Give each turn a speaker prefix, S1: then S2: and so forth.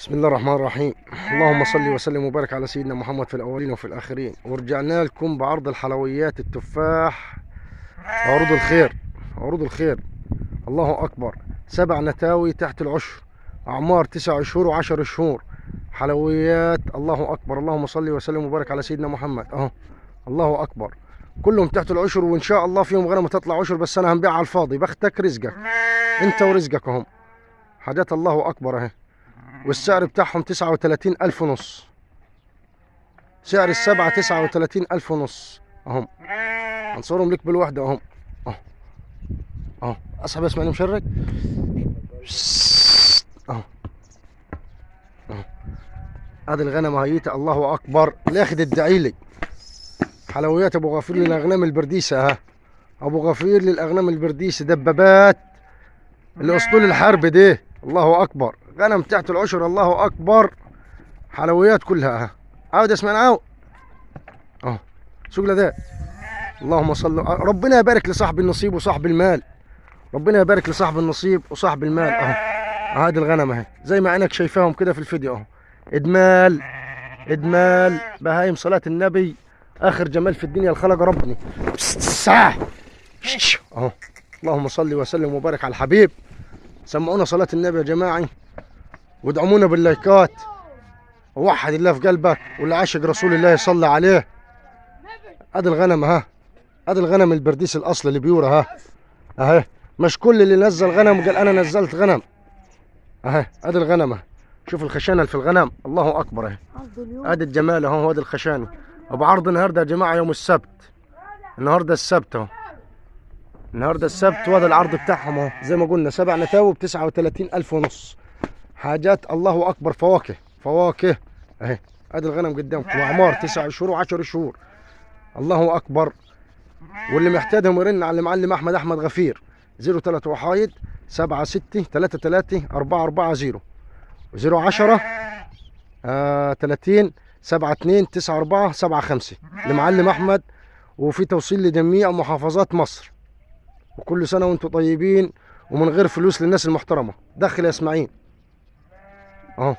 S1: بسم الله الرحمن الرحيم. اللهم صل وسلم وبارك على سيدنا محمد في الأولين وفي الآخرين. ورجعنا لكم بعرض الحلويات، التفاح، عروض الخير. عروض الخير، الله أكبر. 7 نتاوي تحت العشر، أعمار 9 شهور و10 شهور. حلويات، الله أكبر. اللهم صل وسلم وبارك على سيدنا محمد. أهو الله أكبر، كلهم تحت العشر، وإن شاء الله فيهم غنم تطلع عشر، بس أنا هنبيع على الفاضي. بختك رزقك أنت ورزقك. أهم حاجات الله أكبر أهي. والسعر بتاعهم 39,000 ونص. سعر السبعة 39,000 ونص. اهم هنصورهم لك بالوحدة. اهم اهو اهو. اسحب اسمعني مشرك. اهو اهو. هذه الغنمة هيتها الله اكبر. لاخد ادعي لي حلويات ابو غفير للاغنام البرديسة. ها، ابو غفير للاغنام البرديسة، دبابات الاسطول الحرب دي. الله اكبر، غنم تحت العشر. الله اكبر، حلويات كلها. ها، عاود اسمع عاود. اهو سوق ده. اللهم صل. ربنا يبارك لصاحب النصيب وصاحب المال. ربنا يبارك لصاحب النصيب وصاحب المال. اهو هذه الغنم اهي زي ما عينك شايفاهم كده في الفيديو. اهو ادمال ادمال بهايم صلاة النبي. اخر جمال في الدنيا الخلق ربني. اهو اللهم صل وسلم وبارك على الحبيب. سمعونا صلاة النبي يا جماعي، وادعمونا باللايكات، ووحد الله في قلبك، واللي عاشق رسول الله يصلي عليه. ادي الغنم. ها، ادي الغنم البرديس الاصل اللي بيورا. ها اهي، مش كل اللي نزل غنم وقال انا نزلت غنم. اهي ادي الغنم. شوف الخشانه اللي في الغنم. الله اكبر. اهي ادي الجمال اهو. ادي الخشانه. ابو عرض النهارده يا جماعه يوم السبت. النهارده السبت اهو. النهارده السبت، وهذا العرض بتاعهم اهو. زي ما قلنا 7 نتاوي ب 39,000 ونص. حاجات الله اكبر. فواكه فواكه اهي. ادي الغنم قدامكم، واعمار 9 شهور و10 شهور. الله اكبر. واللي محتاجهم يرن على المعلم احمد غفير 03 وحايد 76 33 440 و010 30 72 94 75 لمعلم احمد. وفي توصيل لجميع محافظات مصر. وكل سنه وانتم طيبين، ومن غير فلوس للناس المحترمه. دخل يا اسماعيل اهو.